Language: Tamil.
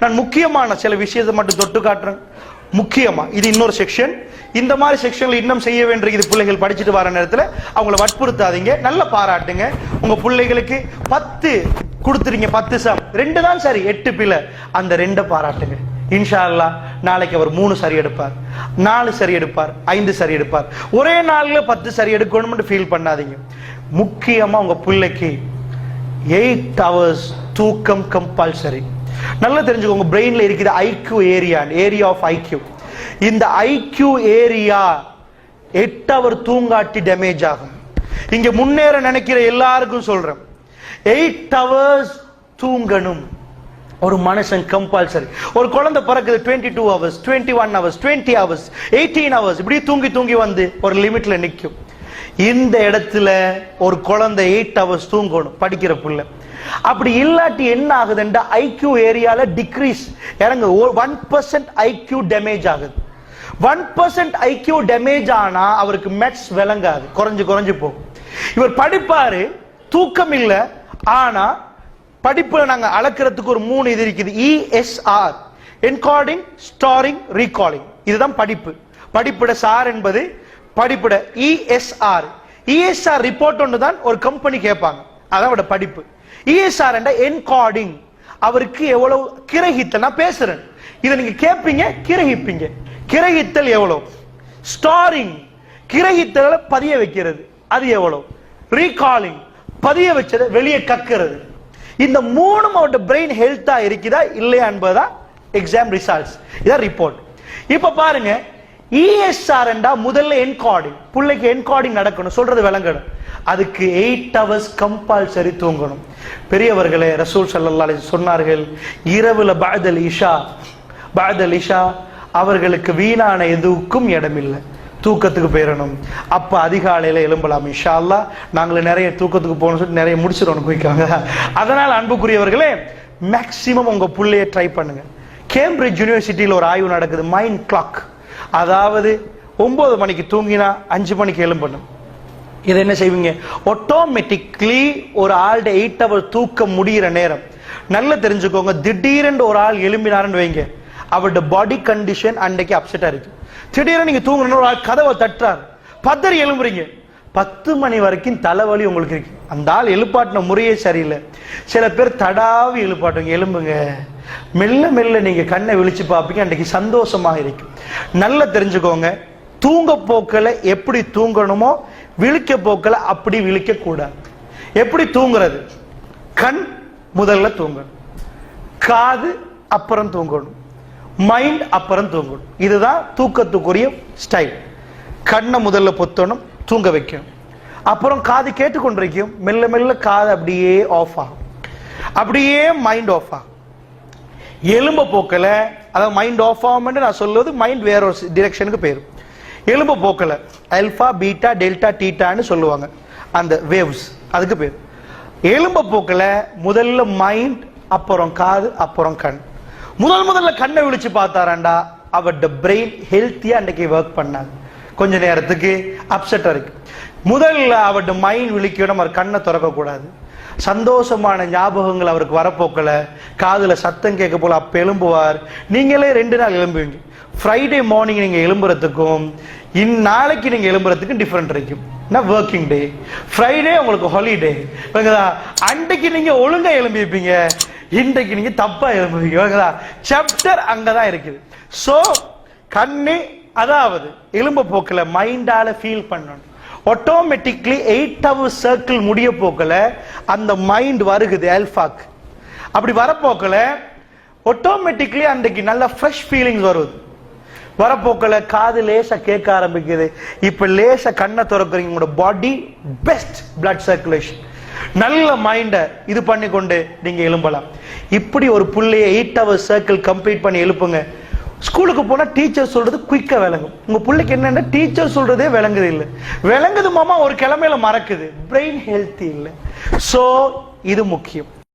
நான் முக்கியமான சில விஷயத்தை மட்டும் தொட்டு காட்டுறேன். முக்கியமா இது இன்னொரு செக்ஷன். இந்த மாதிரி செக்ஷன்ல இன்னும் செய்ய வேண்டியது பிள்ளைகள் படிச்சுட்டு வர நேரத்தில் அவங்கள வற்புறுத்தாதீங்க, நல்ல பாராட்டுங்க. உங்க பிள்ளைகளுக்கு 10 கொடுத்துறீங்க, 10 சம் 2 தான் சரி, 8 பிள்ளை, அந்த 2 பாராட்டுங்க. இன்ஷா அல்லாஹ் நாளைக்கு அவர் 3 சரி எடுப்பார், 4 சரி எடுப்பார், 5 சரி எடுப்பார். ஒரே நாள்ல 10 சரி எடுக்கணும்னு ஃபீல் பண்ணாதீங்க. முக்கியமா உங்க பிள்ளைக்கு 8 hours தூக்கம் கம்பல்சரி. நல்லா தெரிஞ்சுக்கோங்க, பிரெயின்ல இருக்கிற ஐக்யூ ஏரியா ஆஃப் ஐக்யூ, இந்த ஐக்யூ ஏரியா 8 hour தூங்காட்டி டேமேஜ் ஆகும். இங்க முன்னேற நினைக்கிற எல்லாருக்கும் சொல்றேன், 8 hours தூங்கணும் ஒரு மனுஷன் கம்பல்சரி. ஒரு குழந்தை பிறக்குது 22 hours, 21 hours, 20 hours, 18 hours, இப்படி தூங்கி தூங்கி வந்து ஒரு லிமிட்ல நிற்கும். இந்த இடத்துல ஒரு குழந்தை 8 hours தூங்கணும் படிக்கிற புள்ள. அப்படி இல்லாட்டி என்ன ஆகுதுன்னா ஐக்யூ ஏரியால டிக்ரீஸ் இறங்கு, 1% ஐக்யூ டேமேஜ் ஆகுது. 1% ஐக்யூ டேமேஜ் ஆனா அவருக்கு மெட்ஸ் விளங்காது, குறைஞ்சு குறைஞ்சு போகும். இவர் படிப்பாரு, தூக்கம் இல்லை, ஆனா படிப்புல நாங்க அளக்கிறதுக்கு ஒரு 3 இது இருக்குது. ESR, encoding, storing, recalling. இதுதான் படிப்பு. படிப்புட சார் என்பது படிப்புட ESR. ESR ரிப்போர்ட் ஒன்று தான் ஒரு கம்பெனி கேட்பாங்க, அதான் படிப்பு. ESR என்ற என்கோடிங், அவருக்கு எவ்வளவு கிரகித்தல். நான் பேசுறேன், இதை நீங்க கேட்பீங்க, கிரகிப்பீங்க. கிரகித்தல் எவ்வளவு? ஸ்டோரிங், கிரகித்தல பதிய வைக்கிறது, அது எவ்வளவு? ரீகாலிங், பதிய வச்சதை வெளியே கக்கிறது. இந்த 3 அவரோட பிரெயின் ஹெல்த்தா இருக்குதா இல்லையா என்பதா எக்ஸாம் ரிசல்ட்ஸ், இதான் ரிப்போர்ட். இப்ப பாருங்க, ESR என்றா முதல்ல என்கோடிங், பிள்ளைக்கு என்கோடிங் நடக்கணும், சொல்றது விளங்கணும். அதுக்கு 8 hours கம்பல்சரி தூங்கணும். பெரியவர்களே, ரசூல் ஸல்லல்லாஹு அலைஹி சொன்னார்கள், இரவுல பஅதல் இஷா அவர்களுக்கு வீணான எதுவுக்கும் இடமில்லை, தூக்கத்துக்கு போயிடணும். அப்ப அதிகாலையில எழும்பலாம். இன்ஷா அல்லாஹ் நாங்கள் நிறைய தூக்கத்துக்கு போகணும்னு சொல்லி நிறைய முடிச்சிடணும் குயிக்காங்க. அதனால அன்புக்குரியவர்களே, மேக்சிமம் உங்க பிள்ளைய ட்ரை பண்ணுங்க. கேம்பிரிட்ஜ் யூனிவர்சிட்டியில் ஒரு ஆய்வு நடக்குது, மைண்ட் கிளாக். அதாவது 9 மணிக்கு தூங்கினா 5 மணிக்கு எழும்பணும். இதை என்ன செய்வீங்க? ஆட்டோமேட்டிக்லி ஒரு ஆள்ட 8 hour தூக்கம் முடிகிற நேரம் நல்லா தெரிஞ்சுக்கோங்க. திடீரென்று ஒரு ஆள் எழும்பினாருன்னு வைங்க, அவருடைய பாடி கண்டிஷன் அன்னைக்கு அப்செட்டா இருக்கு. திடீர்னு நீங்க தூங்கணும், ஒரு ஆள் கதவை தட்டுறாரு, பதறி எழும்புறீங்க, 10 மணி வரைக்கும் தலைவலி உங்களுக்கு இருக்கு. அந்த ஆள் எழுப்பாட்டின முறையே சரியில்லை. சில பேர் தடாவி எழுப்பாட்டுங்க, எழும்புங்க, மெல்ல மெல்ல நீங்க கண்ணை விழிச்சு பார்ப்பீங்க, அன்றைக்கு சந்தோஷமாக இருக்கும். நல்லா தெரிஞ்சுக்கோங்க, தூங்க போக்கல எப்படி தூங்கணுமோ விழிக்க போக்கல அப்படி விழிக்க கூடாது. எப்படி தூங்குறது? கண் முதல்ல தூங்கணும், காது அப்புறம் தூங்கணும், மைண்ட் அப்புறம் தூங்கணும். இதுதான் தூக்கத்துக்குரிய ஸ்டைல். கண்ணை முதல்ல பொத்தணும், தூங்க வைக்கணும். அப்புறம் காது கேட்டுக்கொண்டிருக்கும், மெல்ல மெல்ல காது அப்படியே ஆஃப் ஆகும், அப்படியே மைண்ட் ஆஃப் ஆகும். எலும்ப போக்கல, அதாவது மைண்ட் ஆஃப் ஆகும். நான் சொல்லுவது மைண்ட் வேற ஒரு டிரெக்ஷனுக்கு போயிடும். எலும்ப போக்கல அல்பா பீட்டா டெல்டா டீட்டான்னு சொல்லுவாங்க, அந்த வேவ்ஸ், அதுக்கு பேர். எலும்ப போக்கல முதல்ல மைண்ட், அப்புறம் காது, அப்புறம் கண். முதல்ல கண்ணை விழிச்சு பார்த்தாராண்டா அவருடைய பிரெயின் ஹெல்த்தியா அன்றைக்கு ஒர்க் பண்ணாது, கொஞ்ச நேரத்துக்கு அப்செட்டா இருக்கு. முதல்ல அவருடைய மைண்ட் விழிக்கணும், அவர் கண்ணை திறக்க கூடாது. சந்தோஷமான ஞாபகங்கள் அவருக்கு வரப்போக்கல, காதுல சத்தம் கேட்க போல அப்ப எழும்புவார். நீங்களே 2 நாள் எழும்புவீங்க. ஃப்ரைடே மார்னிங் நீங்க எழும்புறதுக்கும் இந்நாளைக்கு நீங்க எழும்புறதுக்கும் டிஃபரெண்ட் இருக்கும். ஒர்க்கிங் டே, ஃப்ரைடே உங்களுக்கு ஹாலிடே. அன்றைக்கு நீங்க ஒழுங்கா எழும்பிப்பீங்க, இன்றைக்கு நீங்க தப்பா எழும்புவீங்க. சாப்டர் அங்கதான் இருக்குது. சோ கண்ணு, அதாவது எலும்ப போக்கல மைண்டால ஃபீல் பண்ணணும். ஆட்டோமேட்டிக்லி 8 hour சர்க்கிள் முடிய போக்கல அந்த மைண்ட் வருகுது அல்பாக்கு. அப்படி வரப்போக்கல ஆட்டோமேட்டிக்லி அன்றைக்கு நல்ல ஃப்ரெஷ் ஃபீலிங்ஸ் வருது. வரப்போக்கல காது லேசா கேட்க ஆரம்பிக்குது. இப்ப லேசா கண்ணை திறக்கிறீங்க, உங்களோட பாடி பெஸ்ட் பிளட் சர்க்குலேஷன், நல்ல மைண்ட இது பண்ணி கொண்டு நீங்க எழும்பலாம். இப்படி ஒரு புள்ளைய 8 hour சர்க்கிள் கம்ப்ளீட் பண்ணி எழுப்புங்க. ஸ்கூலுக்கு போனா டீச்சர் சொல்றது குயிக்கா விளங்கும். உங்க பிள்ளைக்கு என்னன்னா டீச்சர் சொல்றதே விளங்குது இல்லை, விளங்குது மாமா ஒரு கிழமையில மறக்குது, பிரெயின் ஹெல்த்தி இல்லை. சோ இது முக்கியம்.